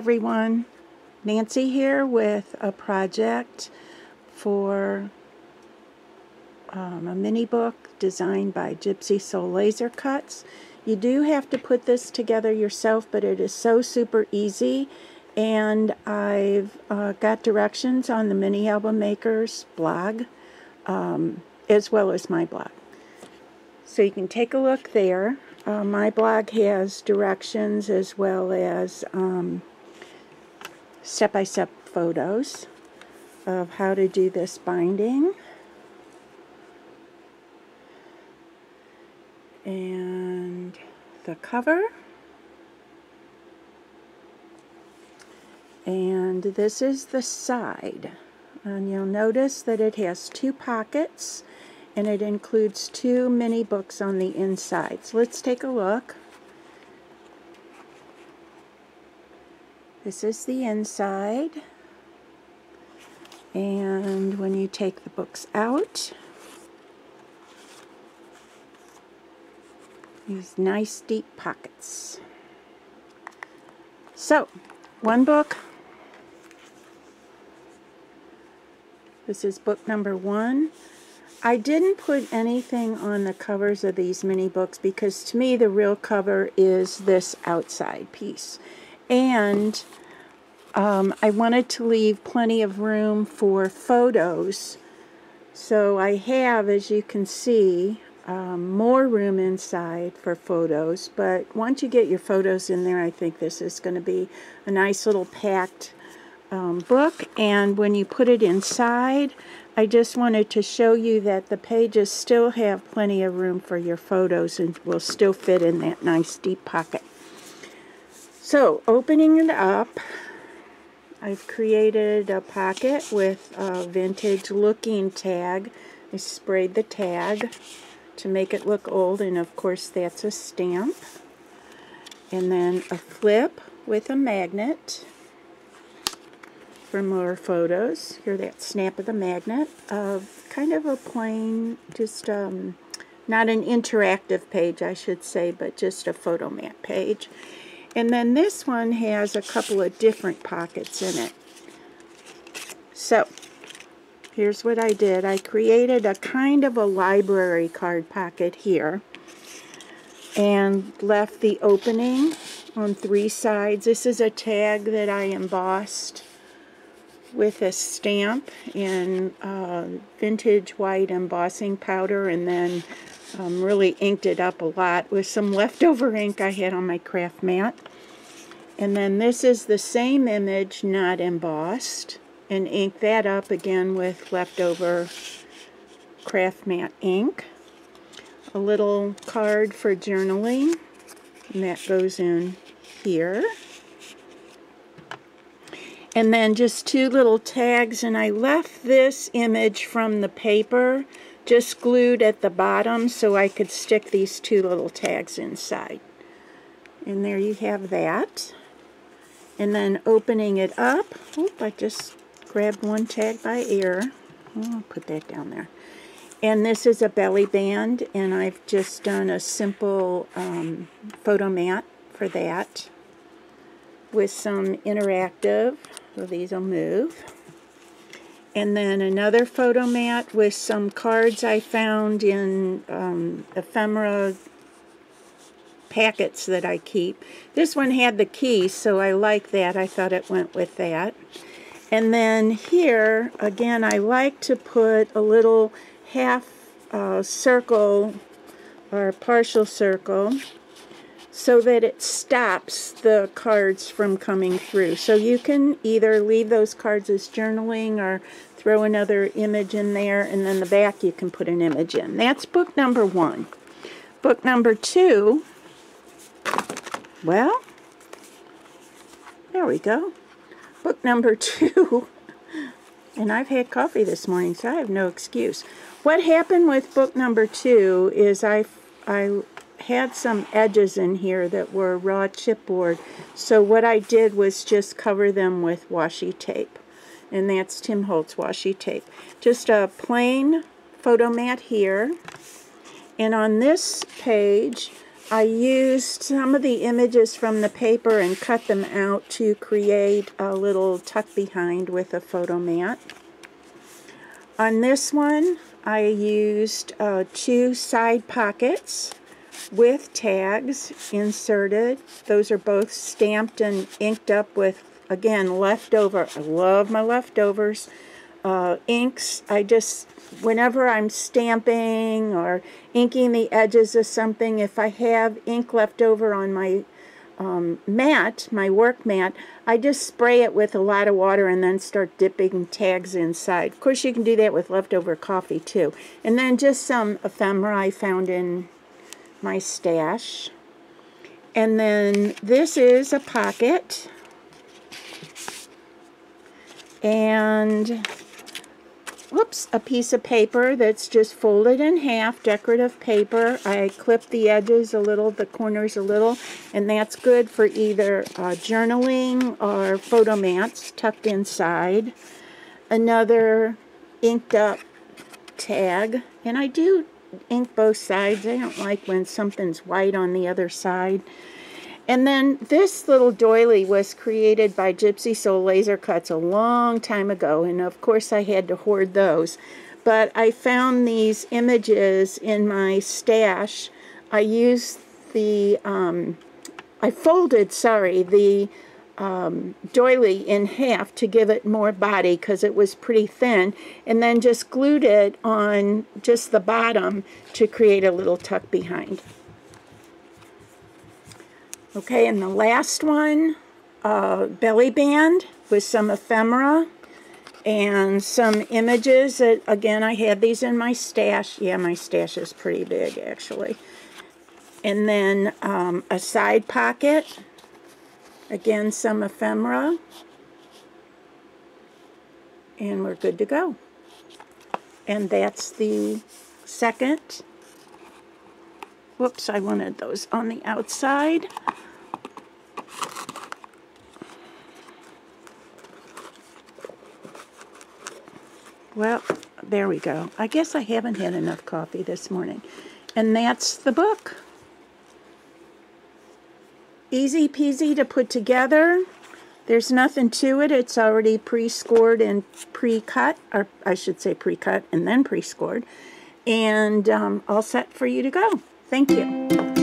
everyone, Nancy here with a project for a mini book designed by Gypsy Soul Laser Cuts. You do have to put this together yourself, but it is so super easy, and I've got directions on the Mini Album Makers blog as well as my blog. So you can take a look there. My blog has directions as well as step-by-step photos of how to do this binding. And the cover. And this is the side. And you'll notice that it has 2 pockets, and it includes 2 mini books on the inside. So let's take a look. This is the inside, and when you take the books out, these nice deep pockets. So, one book. This is book number 1. I didn't put anything on the covers of these mini books because to me the real cover is this outside piece. And I wanted to leave plenty of room for photos. So I have, as you can see, more room inside for photos. But once you get your photos in there, I think this is going to be a nice little packed book. And when you put it inside, I just wanted to show you that the pages still have plenty of room for your photos and will still fit in that nice deep pocket. So, opening it up, I've created a pocket with a vintage looking tag. I sprayed the tag to make it look old, and of course that's a stamp. And then a flip with a magnet for more photos. Hear that snap of the magnet. Kind of a plain, just not an interactive page, I should say, but just a photo mat page. And then this one has a couple of different pockets in it. So, here's what I did. I created a kind of a library card pocket here and left the opening on 3 sides. This is a tag that I embossed with a stamp in vintage white embossing powder, and then really inked it up a lot with some leftover ink I had on my craft mat. And then this is the same image, not embossed, and inked that up again with leftover craft mat ink. A little card for journaling, and that goes in here. And then just 2 little tags, and I left this image from the paper just glued at the bottom so I could stick these 2 little tags inside. And there you have that. And then opening it up, oop, I just grabbed one tag by error. I'll put that down there. And this is a belly band, and I've just done a simple photo mat for that with some interactive. So these will move. And then another photo mat with some cards I found in ephemera packets that I keep. This one had the key, so I like that. I thought it went with that. And then here, again, I like to put a little half circle or partial circle so that it stops the cards from coming through. So you can either leave those cards as journaling or throw another image in there, and then the back you can put an image in. That's book number 1. Book number 2, well, there we go. Book number 2, and I've had coffee this morning, so I have no excuse. What happened with book number 2 is I had some edges in here that were raw chipboard, so what I did was just cover them with washi tape, and that's Tim Holtz washi tape. Just a plain photo mat here, and on this page I used some of the images from the paper and cut them out to create a little tuck behind with a photo mat. On this one, I used 2 side pockets with tags inserted. Those are both stamped and inked up with, again, leftover. I love my leftovers. Inks, whenever I'm stamping or inking the edges of something, if I have ink left over on my mat, my work mat, I just spray it with a lot of water and then start dipping tags inside. Of course, you can do that with leftover coffee too. And then just some ephemera I found in my stash. And then this is a pocket. And whoops, a piece of paper that's just folded in half, decorative paper. I clipped the edges a little, the corners a little, and that's good for either journaling or photo mats tucked inside. Another inked up tag, and I do ink both sides. I don't like when something's white on the other side. And then this little doily was created by Gypsy Soul Laser Cuts a long time ago, and of course I had to hoard those. But I found these images in my stash. I used the, I folded, the doily in half to give it more body because it was pretty thin, and then just glued it on just the bottom to create a little tuck behind. Okay, and the last one, belly band with some ephemera and some images. That, again, I had these in my stash. Yeah, my stash is pretty big, actually. And then a side pocket. Again, some ephemera. And we're good to go. And that's the second. Whoops, I wanted those on the outside. Well, there we go. I guess I haven't had enough coffee this morning. And that's the book. Easy peasy to put together. There's nothing to it. It's already pre-scored and pre-cut, or I should say pre-cut and then pre-scored. And all set for you to go. Thank you.